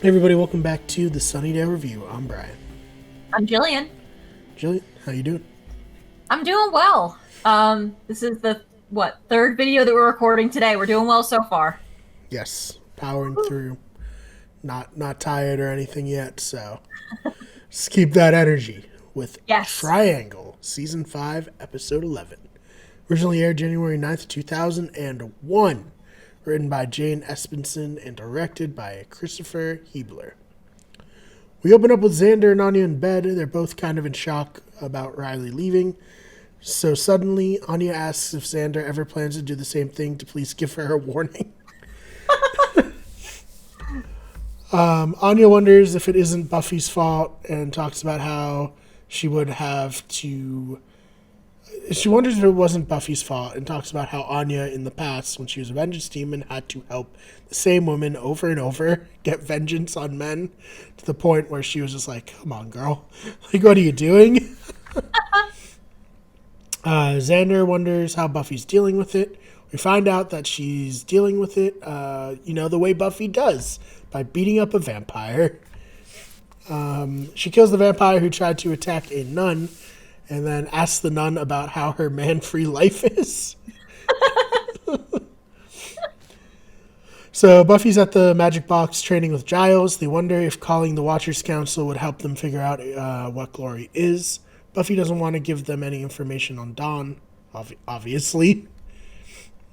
Hey everybody, welcome back to the Sunnydale Review. I'm Brian. I'm Jillian. Jillian, how you doing? I'm doing well. This is the third video that we're recording today. We're doing well so far. Yes, powering Woo. through. Not tired or anything yet, so just keep that energy with Yes. Triangle, Season 5, Episode 11. Originally aired January 9th, 2001. Written by Jane Espenson and directed by Christopher Hebler. We open up with Xander and Anya in bed. They're both kind of in shock about Riley leaving. So suddenly, Anya asks if Xander ever plans to do the same thing to please give her a warning. Anya wonders if it isn't Buffy's fault and talks about how she would have to. She wonders if it wasn't Buffy's fault and talks about how Anya in the past, when she was a vengeance demon, had to help the same woman over and over get vengeance on men to the point where she was just like, come on, girl. Like, what are you doing? Xander wonders how Buffy's dealing with it. We find out that she's dealing with it, the way Buffy does, by beating up a vampire. She kills the vampire who tried to attack a nun, and then asks the nun about how her man-free life is. So Buffy's at the magic box training with Giles. They wonder if calling the Watchers Council would help them figure out what glory is. Buffy doesn't want to give them any information on Dawn, obviously.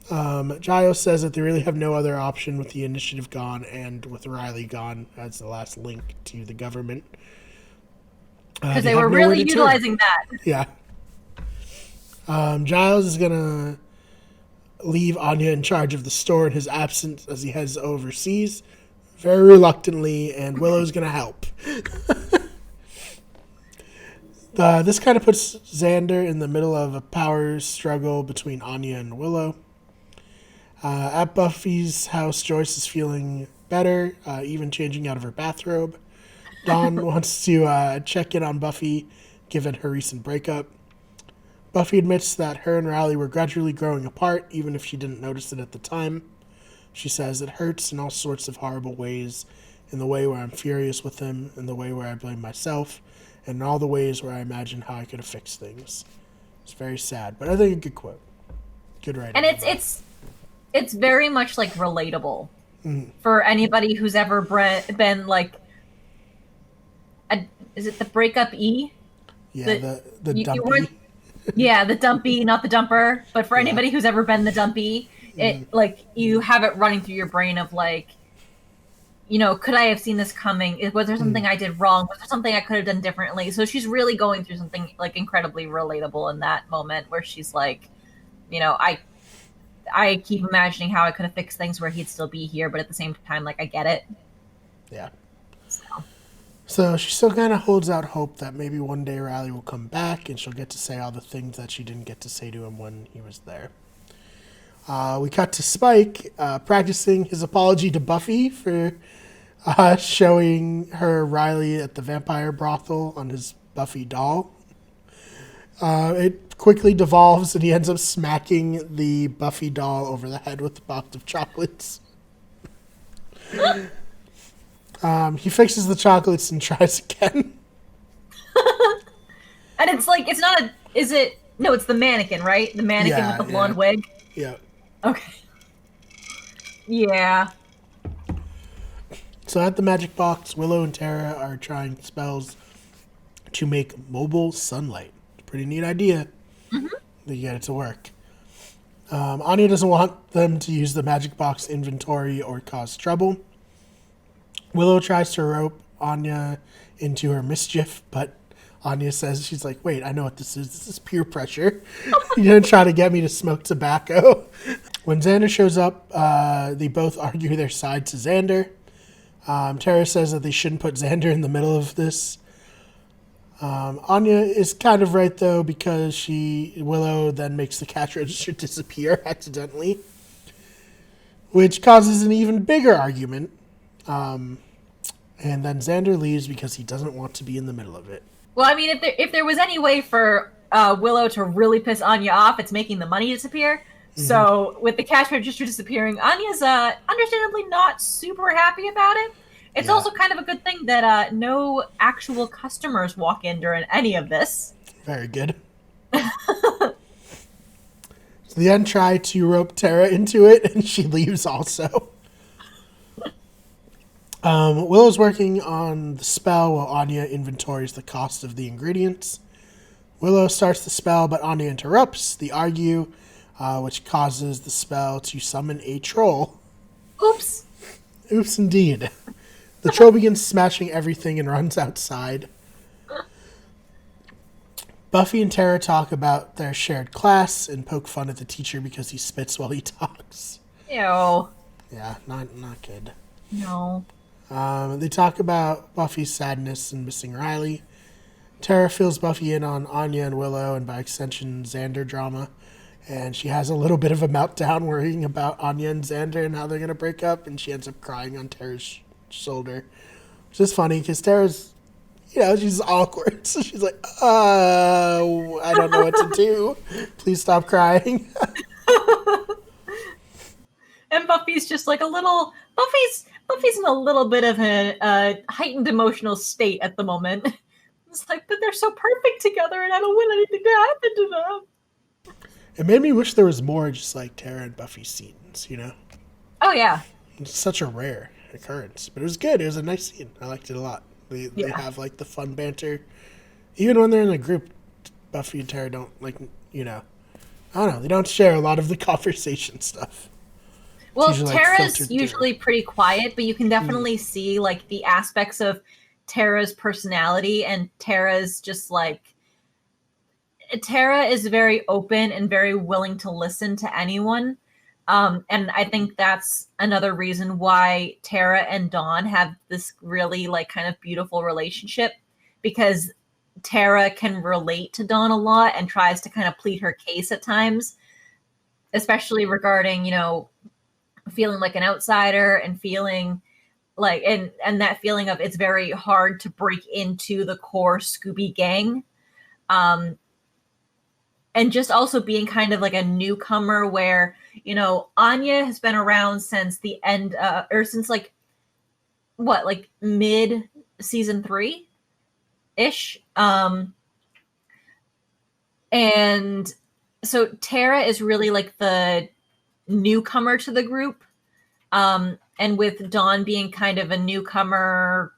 Giles says that they really have no other option with the initiative gone and with Riley gone as the last link to the government. Because they were really utilizing that. Yeah. Giles is going to leave Anya in charge of the store in his absence as he heads overseas, very reluctantly, and Willow's going to help. This kind of puts Xander in the middle of a power struggle between Anya and Willow. At Buffy's house, Joyce is feeling better, even changing out of her bathrobe. Dawn wants to check in on Buffy, given her recent breakup. Buffy admits that her and Riley were gradually growing apart, even if she didn't notice it at the time. She says it hurts in all sorts of horrible ways, in the way where I'm furious with him, in the way where I blame myself, and in all the ways where I imagine how I could have fixed things. It's very sad, but I think a good quote. Good writing. And it's very much like relatable for anybody who's ever been like is it the breakup E? Yeah, the dumpy. Yeah, the dumpy, not the dumper. But for anybody who's ever been the dumpy, it like you have it running through your brain of like, could I have seen this coming? Was there something I did wrong? Was there something I could have done differently? So she's really going through something like incredibly relatable in that moment where she's like, I keep imagining how I could have fixed things where he'd still be here, but at the same time, like, I get it. Yeah. So she still kind of holds out hope that maybe one day Riley will come back and she'll get to say all the things that she didn't get to say to him when he was there. We cut to Spike practicing his apology to Buffy for showing her Riley at the vampire brothel on his Buffy doll. It quickly devolves and he ends up smacking the Buffy doll over the head with a box of chocolates. He fixes the chocolates and tries again. And it's like, it's not a, is it, no, it's the mannequin, right? The mannequin with the blonde wig? Yeah. Okay. Yeah. So at the magic box, Willow and Tara are trying spells to make mobile sunlight. Pretty neat idea. They get it to work. Anya doesn't want them to use the magic box inventory or cause trouble. Willow tries to rope Anya into her mischief, but Anya says, she's like, wait, I know what this is. This is peer pressure. You're going to try to get me to smoke tobacco. When Xander shows up, they both argue their side to Xander. Tara says that they shouldn't put Xander in the middle of this. Anya is kind of right, though, because Willow then makes the cash register disappear accidentally, which causes an even bigger argument. And then Xander leaves because he doesn't want to be in the middle of it. Well, I mean, if there was any way for Willow to really piss Anya off, it's making the money disappear. So with the cash register disappearing, Anya's understandably not super happy about it. It's also kind of a good thing that no actual customers walk in during any of this. Very good. So the end try to rope Tara into it, and she leaves also. Willow's working on the spell while Anya inventories the cost of the ingredients. Willow starts the spell, but Anya interrupts. They argue, which causes the spell to summon a troll. Oops. Oops, indeed. The troll begins smashing everything and runs outside. Buffy and Tara talk about their shared class and poke fun at the teacher because he spits while he talks. Ew. Yeah, not good. No. They talk about Buffy's sadness and missing Riley. Tara fills Buffy in on Anya and Willow, and by extension, Xander drama. And she has a little bit of a meltdown worrying about Anya and Xander and how they're going to break up, and she ends up crying on Tara's shoulder. Which is funny, because Tara's, she's awkward. So she's like, I don't know what to do. Please stop crying. And Buffy's just like Buffy's in a little bit of a heightened emotional state at the moment. It's like, but they're so perfect together, and I don't want anything to happen to them. It made me wish there was more just like Tara and Buffy scenes, Oh, yeah. It's such a rare occurrence. But it was good. It was a nice scene. I liked it a lot. They have like the fun banter. Even when they're in a group, Buffy and Tara don't I don't know. They don't share a lot of the conversation stuff. Well, Tara's usually pretty quiet, but you can definitely see like the aspects of Tara's personality, and Tara's just like, Tara is very open and very willing to listen to anyone. And I think that's another reason why Tara and Dawn have this really like kind of beautiful relationship, because Tara can relate to Dawn a lot and tries to kind of plead her case at times, especially regarding, feeling like an outsider and feeling like, and that feeling of it's very hard to break into the core Scooby gang. And just also being kind of like a newcomer where, Anya has been around since the end, or since like, mid season 3-ish. And so Tara is really like the newcomer to the group. And with Dawn being kind of a newcomer,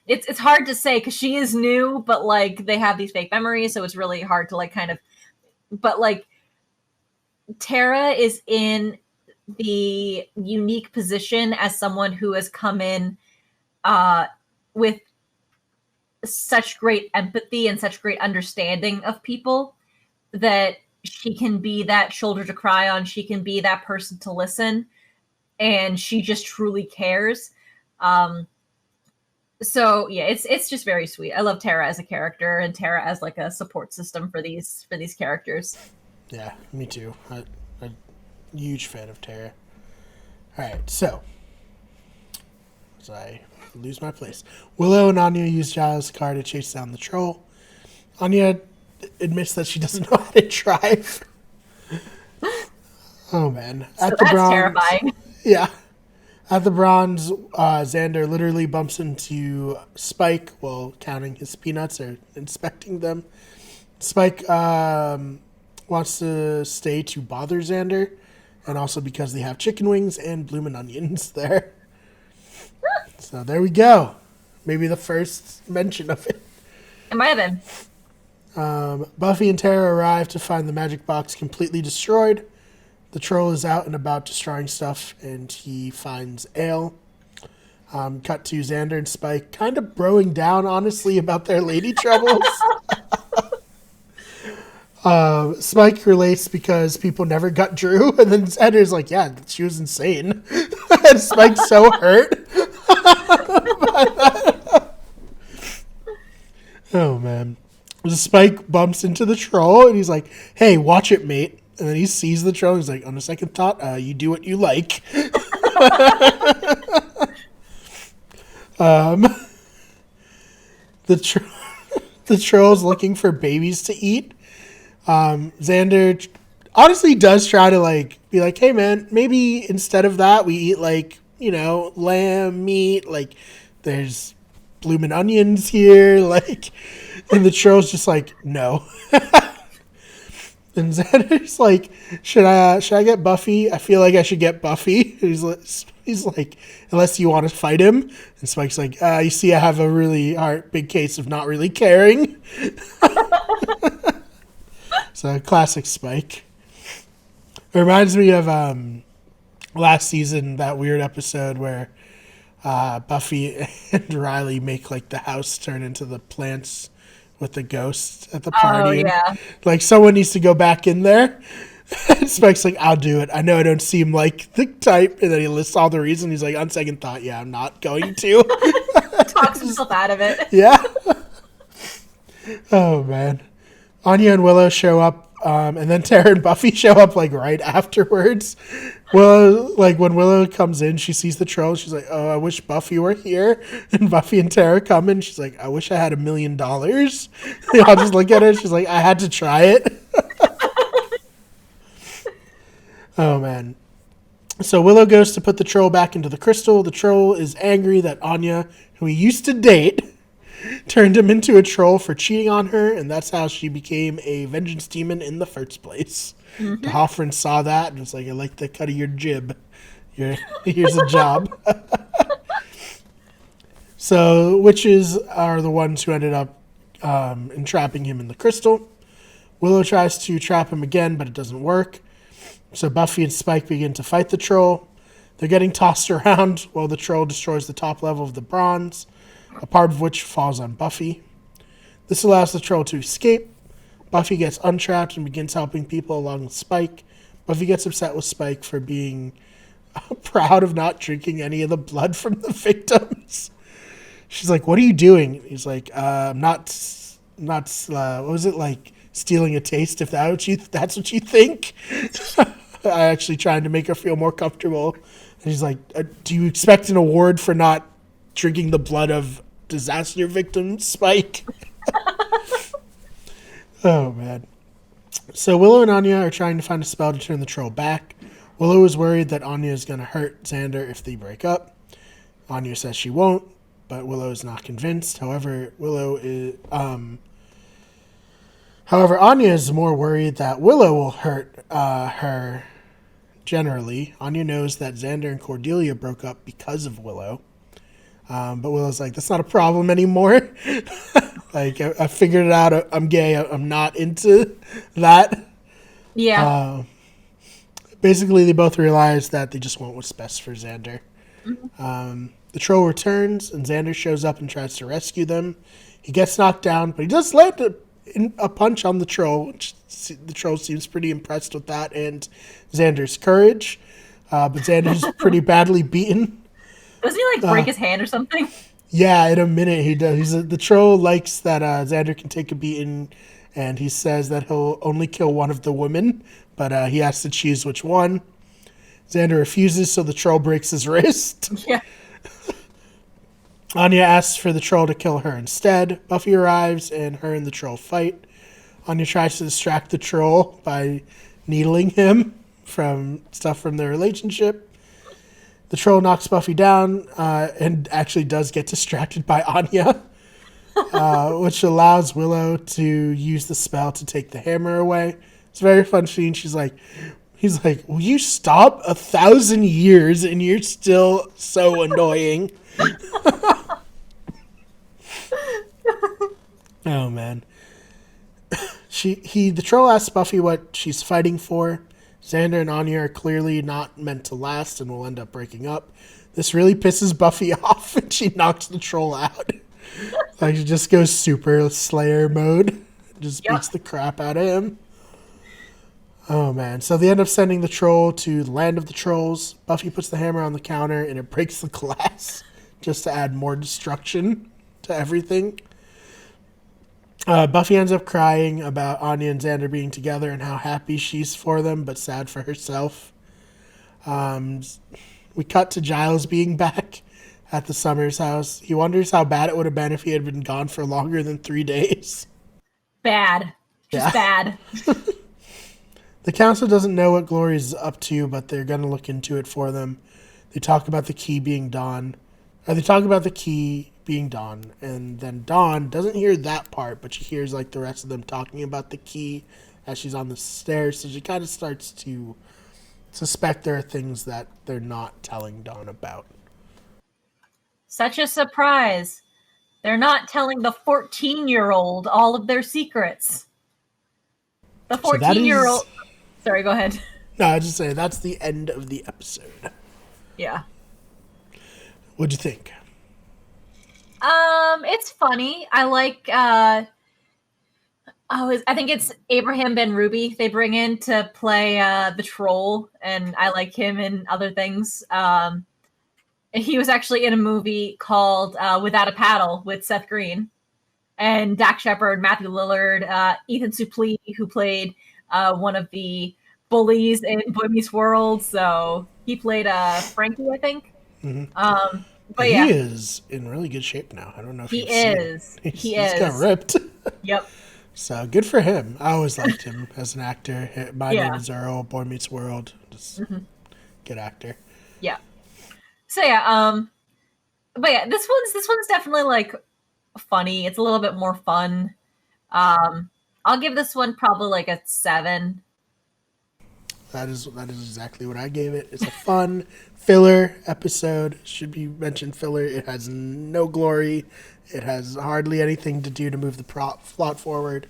it's hard to say because she is new, but like they have these fake memories, so it's really hard to like kind of, but like Tara is in the unique position as someone who has come in with such great empathy and such great understanding of people that she can be that shoulder to cry on. She can be that person to listen, and she just truly cares. So yeah, it's just very sweet. I love Tara as a character and Tara as like a support system for these characters. Yeah, me too. I'm a huge fan of Tara. All right, so as I lose my place, Willow and Anya use Giles' car to chase down the troll. Anya admits that she doesn't know how to drive. Oh man, That's terrifying. Yeah. At the Bronze, Xander literally bumps into Spike while counting his peanuts or inspecting them. Spike wants to stay to bother Xander, and also because they have chicken wings and bloomin' onions there. So there we go. Maybe the first mention of it. It might have been. Buffy and Tara arrive to find the magic box completely destroyed. The troll is out and about destroying stuff, and he finds Ale. Cut to Xander and Spike kind of broing down, honestly, about their lady troubles. Spike relates because people never got Drew, and then Xander's like, yeah, she was insane. And Spike's so hurt. Oh, man. Spike bumps into the troll, and he's like, hey, watch it, mate. And then he sees the troll. He's like, on a second thought, you do what you like. The troll's looking for babies to eat. Xander honestly does try to like be like, hey man, maybe instead of that we eat like lamb meat. Like, there's bloomin' onions here. Like, and the troll's just like, no. And Xander's like, should I get Buffy? I feel like I should get Buffy. He's like, unless you want to fight him. And Spike's like, you see, I have a really big case of not really caring. So classic Spike. It reminds me of last season, that weird episode where Buffy and Riley make like the house turn into the plants with the ghost at the party. Oh, yeah. Like, someone needs to go back in there. And Spike's like, I'll do it. I know I don't seem like the type. And then he lists all the reasons. He's like, on second thought, yeah, I'm not going to. Talks himself out of it. Yeah. Oh, man. Anya and Willow show up, and then Tara and Buffy show up, like, right afterwards. Well, like, when Willow comes in, she sees the troll. She's like, oh, I wish Buffy were here. And Buffy and Tara come in. She's like, I wish I had $1 million. They all just look at her. She's like, I had to try it. Oh, man. So Willow goes to put the troll back into the crystal. The troll is angry that Anya, who he used to date, turned him into a troll for cheating on her, and that's how she became a vengeance demon in the first place. Mm-hmm. Hoffman saw that and was like, I like the cut of your jib. Here's a job. So witches are the ones who ended up entrapping him in the crystal. Willow tries to trap him again, but it doesn't work. So Buffy and Spike begin to fight the troll. They're getting tossed around while the troll destroys the top level of the bronze, a part of which falls on Buffy. This allows the troll to escape. Buffy gets untrapped and begins helping people along with Spike. Buffy gets upset with Spike for being proud of not drinking any of the blood from the victims. She's like, what are you doing? He's like, I'm not, what was it, like, stealing a taste, if that's what you think? I actually trying to make her feel more comfortable. And he's like, do you expect an award for not drinking the blood of disaster victims, Spike? Oh, man. So Willow and Anya are trying to find a spell to turn the troll back. Willow is worried that Anya is going to hurt Xander if they break up. Anya says she won't, but Willow is not convinced. However, Anya is more worried that Willow will hurt her generally. Anya knows that Xander and Cordelia broke up because of Willow. But Willow's like, that's not a problem anymore. Like, I figured it out. I'm gay. I'm not into that. Yeah. Basically, they both realize that they just want what's best for Xander. Mm-hmm. The troll returns, and Xander shows up and tries to rescue them. He gets knocked down, but he does land a punch on the troll. Which the troll seems pretty impressed with that and Xander's courage. But Xander's pretty badly beaten. Doesn't he, like, break his hand or something? Yeah, in a minute he does. The troll likes that Xander can take a beating, and he says that he'll only kill one of the women, but he has to choose which one. Xander refuses, so the troll breaks his wrist. Yeah. Anya asks for the troll to kill her instead. Buffy arrives, and her and the troll fight. Anya tries to distract the troll by needling him from stuff from their relationship. The troll knocks Buffy down and actually does get distracted by Anya, which allows Willow to use the spell to take the hammer away. It's a very fun scene. He's like, will you stop? 1,000 years and you're still so annoying. Oh, man. The troll asks Buffy what she's fighting for. Xander and Anya are clearly not meant to last and will end up breaking up. This really pisses Buffy off, and she knocks the troll out. Like, she just goes super Slayer mode. Just beats the crap out of him. Oh, man. So they end up sending the troll to the land of the trolls. Buffy puts the hammer on the counter, and it breaks the glass just to add more destruction to everything. Buffy ends up crying about Anya and Xander being together and how happy she's for them, but sad for herself. We cut to Giles being back at the Summers house. He wonders how bad it would have been if he had been gone for longer than 3 days. Bad. Just bad. The council doesn't know what Glory's up to, but they're going to look into it for them. They talk about the key being Dawn. Or they talk about the key being Dawn. And then Dawn doesn't hear that part, but she hears like the rest of them talking about the key as she's on the stairs. So she kind of starts to suspect there are things that they're not telling Dawn about. Such a surprise. They're not telling the 14-year-old all of their secrets. The 14-year-old... Sorry, go ahead. No, I was just saying, that's the end of the episode. Yeah. What'd you think? It's funny. I like, I think it's Abraham Ben Ruby they bring in to play the troll, and I like him in other things. He was actually in a movie called Without a Paddle with Seth Green and Dak Shepard, Matthew Lillard, Ethan Suplee, who played one of the bullies in Boy Meets World. So he played Frankie, I think. Mm-hmm. But he yeah, is in really good shape now. I don't know if he is. He's got ripped. Yep. So good for him. I always liked him as an actor. My Name is Earl, Boy Meets World. Just good actor. Yeah. So yeah, but yeah, this one's definitely like funny. It's a little bit more fun. I'll give this one probably like a 7. That is exactly what I gave it. It's a fun filler episode. Should be mentioned filler. It has no glory. It has hardly anything to do to move the plot forward.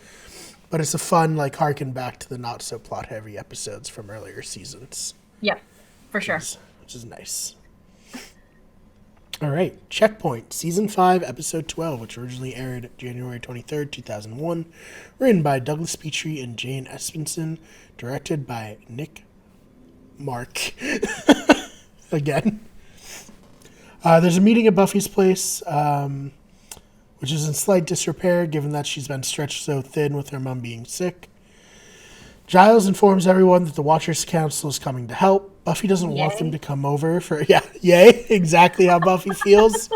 But it's a fun, like, harken back to the not so plot heavy episodes from earlier seasons. Yeah, for sure. Which is nice. All right, Checkpoint, Season 5, Episode 12, which originally aired January 23rd, 2001. Written by Douglas Petrie and Jane Espenson. Directed by Nick Mark. Again. There's a meeting at Buffy's place, which is in slight disrepair, given that she's been stretched so thin with her mom being sick. Giles informs everyone that the Watchers Council is coming to help. Buffy doesn't want them to come over for... Yeah, yay, exactly how Buffy feels.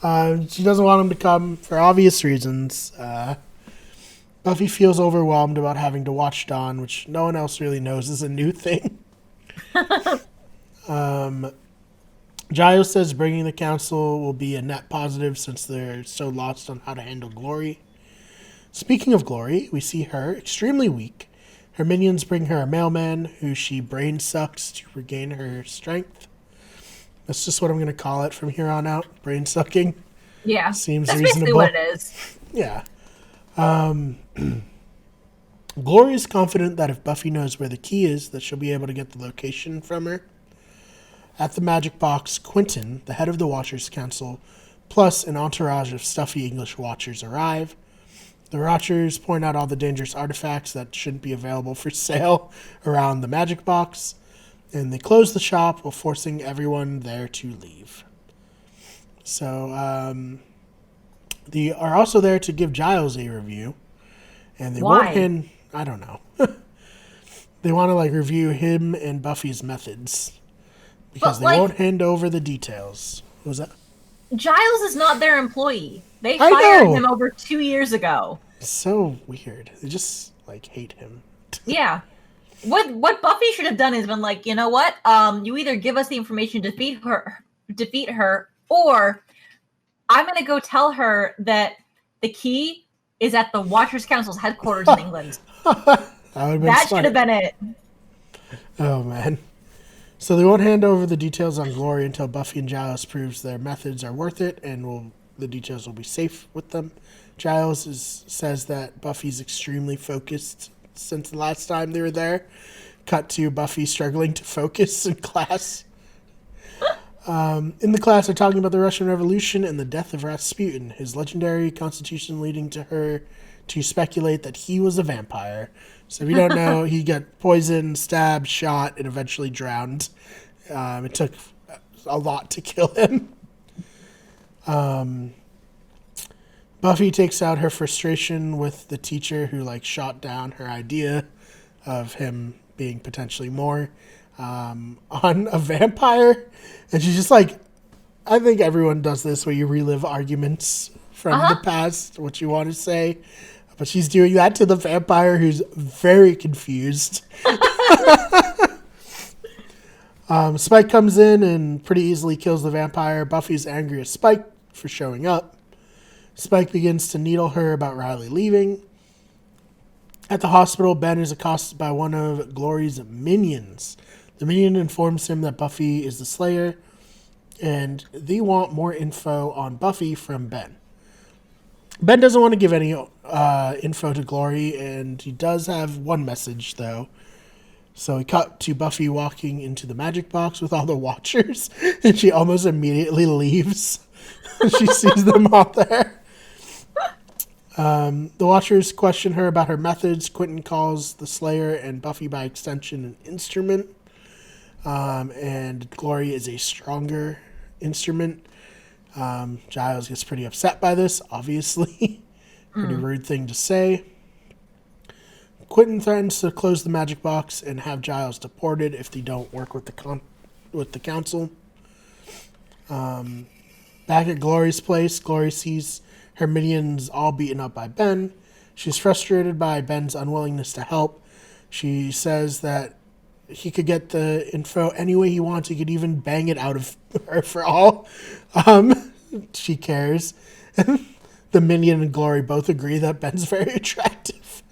She doesn't want them to come for obvious reasons. Buffy feels overwhelmed about having to watch Dawn, which no one else really knows is a new thing. Giles says bringing the council will be a net positive since they're so lost on how to handle Glory. Speaking of Glory, we see her extremely weak. Her minions bring her a mailman who she brain sucks to regain her strength. That's just what I'm going to call it from here on out. Brain sucking. Yeah. Seems that's reasonable. basically what it is. Yeah. Glory is confident that if Buffy knows where the key is, that she'll be able to get the location from her. At the magic box, Quentin, the head of the Watchers Council, plus an entourage of stuffy English Watchers arrive. The Watchers point out all the dangerous artifacts that shouldn't be available for sale around the magic box, and they close the shop while forcing everyone there to leave. So, they are also there to give Giles a review, and they won't hand... I don't know. They want to, like, review him and Buffy's methods, because they won't hand over the details. What was that? Giles is not their employee. They fired him over 2 years ago. It's so weird. They just, like, hate him. Yeah. What Buffy should have done is been like, you know what? You either give us the information to defeat her, or I'm going to go tell her that the key is at the Watchers Council's headquarters in England. That should have been it. Oh, man. So they won't hand over the details on Glory until Buffy and Giles proves their methods are worth it, and the details will be safe with them. Giles says that Buffy's extremely focused since the last time they were there. Cut to Buffy struggling to focus in class. In the class, they're talking about the Russian Revolution and the death of Rasputin, his legendary constitution leading to her to speculate that he was a vampire. So if you don't know, he got poisoned, stabbed, shot, and eventually drowned. It took a lot to kill him. Buffy takes out her frustration with the teacher who, like, shot down her idea of him being potentially more on a vampire. And she's just like, I think everyone does this where you relive arguments from the past, what you want to say. But she's doing that to the vampire who's very confused. Spike comes in and pretty easily kills the vampire. Buffy's angry at Spike for showing up. Spike begins to needle her about Riley leaving. At the hospital, Ben is accosted by one of Glory's minions. The minion informs him that Buffy is the Slayer, and they want more info on Buffy from Ben. Ben doesn't want to give any info to Glory, and he does have one message, though. So we cut to Buffy walking into the magic box with all the Watchers, and she almost immediately leaves. She sees them all there. The Watchers question her about her methods. Quentin calls the Slayer and Buffy by extension an instrument. And Glory is a stronger instrument. Giles gets pretty upset by this, obviously. Pretty rude thing to say. Quentin threatens to close the magic box and have Giles deported if they don't work with the council. Back at Glory's place, Glory sees her minions all beaten up by Ben. She's frustrated by Ben's unwillingness to help. She says that he could get the info any way he wants. He could even bang it out of her for all she cares. The minion and Glory both agree that Ben's very attractive.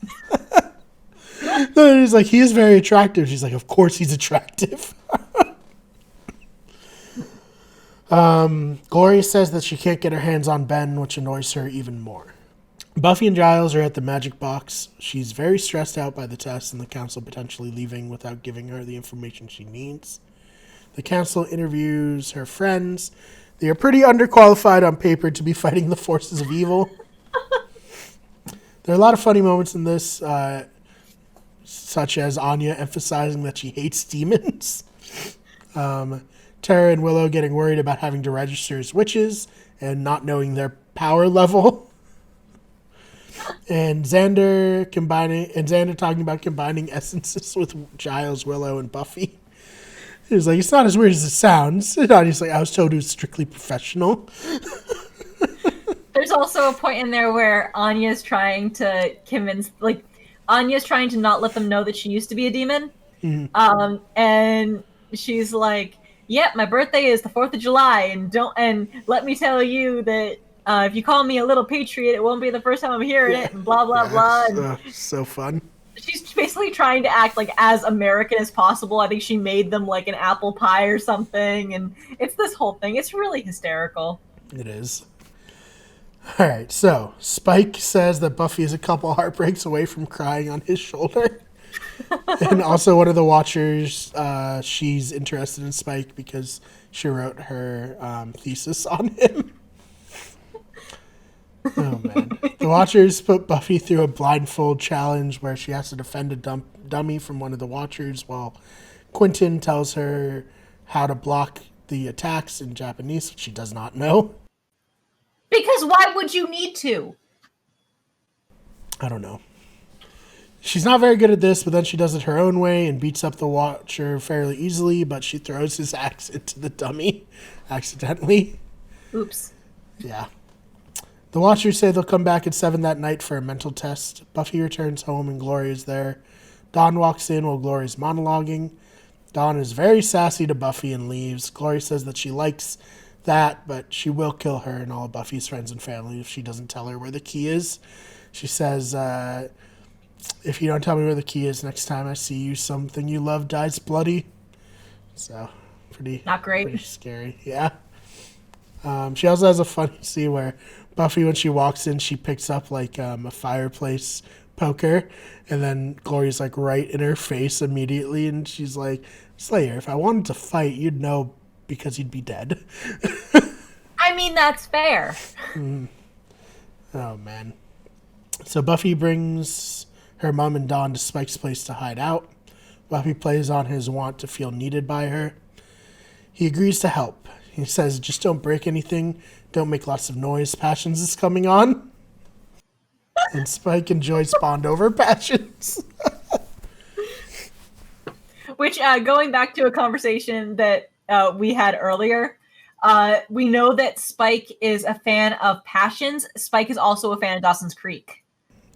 He's like, he is very attractive. She's like, of course he's attractive. Glory says that she can't get her hands on Ben, which annoys her even more. Buffy and Giles are at the magic box. She's very stressed out by the test and the council potentially leaving without giving her the information she needs. The council interviews her friends. They are pretty underqualified on paper to be fighting the forces of evil. There are a lot of funny moments in this, such as Anya emphasizing that she hates demons. Tara and Willow getting worried about having to register as witches and not knowing their power level. And Xander talking about combining essences with Giles, Willow, and Buffy. He was like, it's not as weird as it sounds. And Anya's like, I was told it was strictly professional. There's also a point in there where Anya's trying to Anya's trying to not let them know that she used to be a demon. Mm-hmm. And she's like, yep, my birthday is the 4th of July, and let me tell you that if you call me a little patriot, it won't be the first time I'm hearing it, and blah, blah, blah. And so fun. She's basically trying to act like as American as possible. I think she made them like an apple pie or something, and it's this whole thing. It's really hysterical. It is. All right, so Spike says that Buffy is a couple heartbreaks away from crying on his shoulder. And also one of the Watchers, she's interested in Spike because she wrote her thesis on him. Oh, man. The Watchers put Buffy through a blindfold challenge where she has to defend a dummy from one of the Watchers while Quentin tells her how to block the attacks in Japanese, which she does not know. Because why would you need to? I don't know. She's not very good at this, but then she does it her own way and beats up the Watcher fairly easily, but she throws his axe into the dummy accidentally. Oops. Yeah. The Watchers say they'll come back at 7 that night for a mental test. Buffy returns home and Glory is there. Dawn walks in while Glory's monologuing. Dawn is very sassy to Buffy and leaves. Glory says that she likes that, but she will kill her and all of Buffy's friends and family if she doesn't tell her where the key is. She says, if you don't tell me where the key is next time I see you, something you love dies bloody. So, not great. Pretty scary, yeah. She also has a funny scene where Buffy, when she walks in, she picks up like a fireplace poker, and then Glory's like right in her face immediately, and she's like, Slayer, if I wanted to fight, you'd know because you'd be dead. I mean, that's fair. Oh, man. So Buffy brings her mom and Dawn to Spike's place to hide out. Buffy plays on his want to feel needed by her. He agrees to help. He says, just don't break anything. Don't make lots of noise. Passions is coming on. And Spike enjoys Bond over Passions. Which, going back to a conversation that we had earlier, we know that Spike is a fan of Passions. Spike is also a fan of Dawson's Creek.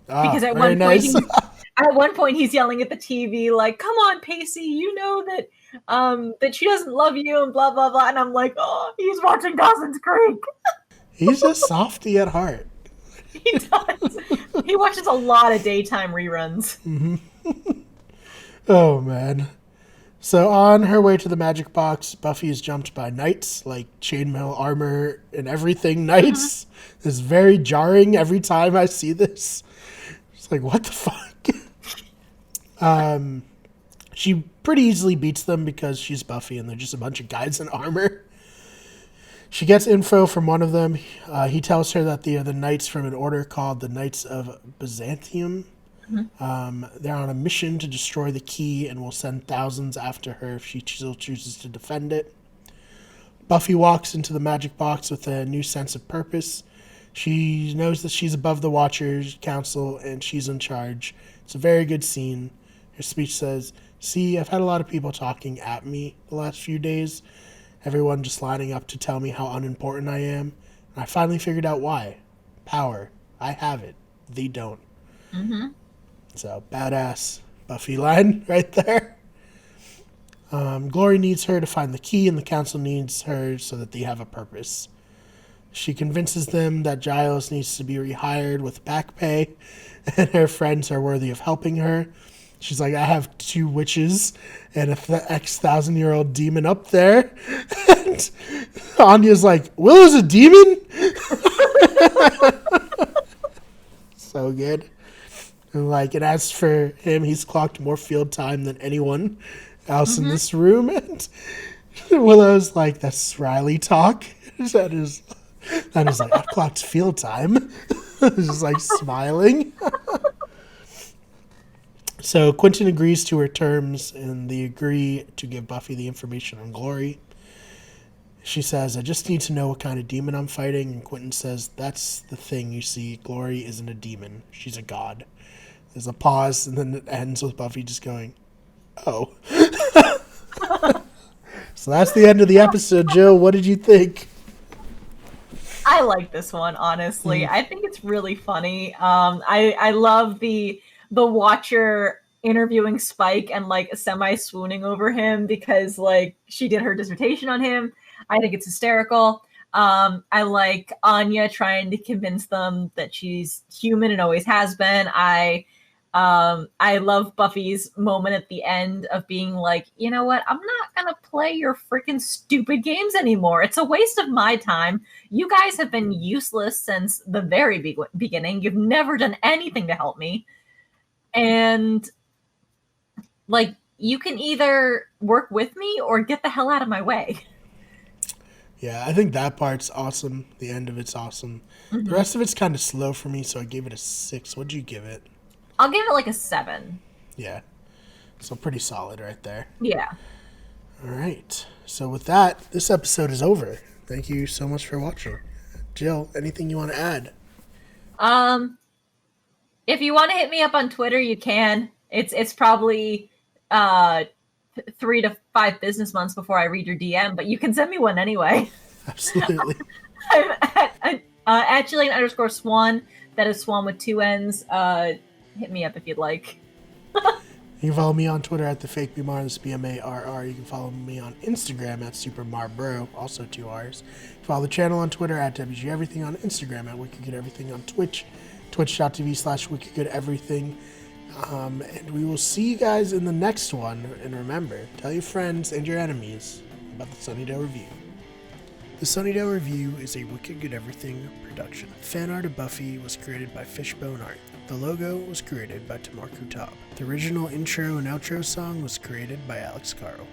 Because Ah, very nice. at one point he's yelling at the TV like, "Come on, Pacey, you know that that she doesn't love you and blah blah blah." And I'm like, "Oh, he's watching Dawson's Creek." He's a softie at heart. He does. He watches a lot of daytime reruns. Oh, man. So on her way to the magic box, Buffy is jumped by knights, like chainmail armor and everything knights. It's very jarring every time I see this. It's like, what the fuck? She pretty easily beats them because she's Buffy and they're just a bunch of guys in armor. She gets info from one of them. He tells her that they are the knights from an order called the Knights of Byzantium. They're on a mission to destroy the key and will send thousands after her if she still chooses to defend it. Buffy walks into the magic box with a new sense of purpose. She knows that she's above the Watchers Council and she's in charge. It's a very good scene. Her speech says, "See, I've had a lot of people talking at me the last few days. Everyone just lining up to tell me how unimportant I am. And I finally figured out why. Power. I have it. They don't." So, badass Buffy line right there. Glory needs her to find the key, and the council needs her so that they have a purpose. She convinces them that Giles needs to be rehired with back pay, and her friends are worthy of helping her. She's like, "I have 2 witches and a X-1,000-year-old demon up there." And Anya's like, "Willow's a demon?" So good. And as for him, he's clocked more field time than anyone else in this room. And Willow's like, "That's Riley talk." That is like, "I've clocked field time." Just like smiling. So Quentin agrees to her terms, and they agree to give Buffy the information on Glory. She says, "I just need to know what kind of demon I'm fighting." And Quentin says, "That's the thing, you see. Glory isn't a demon. She's a god." There's a pause, and then it ends with Buffy just going, "Oh." So that's the end of the episode, Jill. What did you think? I like this one, honestly. I think it's really funny. I love the Watcher interviewing Spike and like semi swooning over him because like she did her dissertation on him. I think it's hysterical. I like Anya trying to convince them that she's human and always has been. I love Buffy's moment at the end of being like, "You know what? I'm not going to play your freaking stupid games anymore. It's a waste of my time. You guys have been useless since the very beginning. You've never done anything to help me. And like, you can either work with me or get the hell out of my way." Yeah, I think that part's awesome. The end of it's awesome. The rest of it's kind of slow for me, so I gave it a 6. What'd you give it? I'll give it like a 7. Yeah. So pretty solid right there. Yeah. All right. So with that, this episode is over. Thank you so much for watching. Jill, anything you want to add? If you want to hit me up on Twitter, you can. It's probably 3 to 5 business months before I read your DM, but you can send me one anyway. Absolutely. I'm at Jillian_Swan. That is Swan with 2 N's. Hit me up if you'd like. You can follow me on Twitter at @theFakeBMar, that's BMARR. You can follow me on Instagram at SuperMarBro, also 2 R's. You can follow the channel on Twitter at WGEverything, on Instagram at WickedGoodEverything, on Twitch, twitch.tv/WickedGoodEverything. And we will see you guys in the next one. And remember, tell your friends and your enemies about the Sunnydale Review. The Sunnydale Review is a Wicked Good Everything production. Fan art of Buffy was created by Fishbone Art. The logo was created by Tamar Kutab. The original intro and outro song was created by Alex Carl.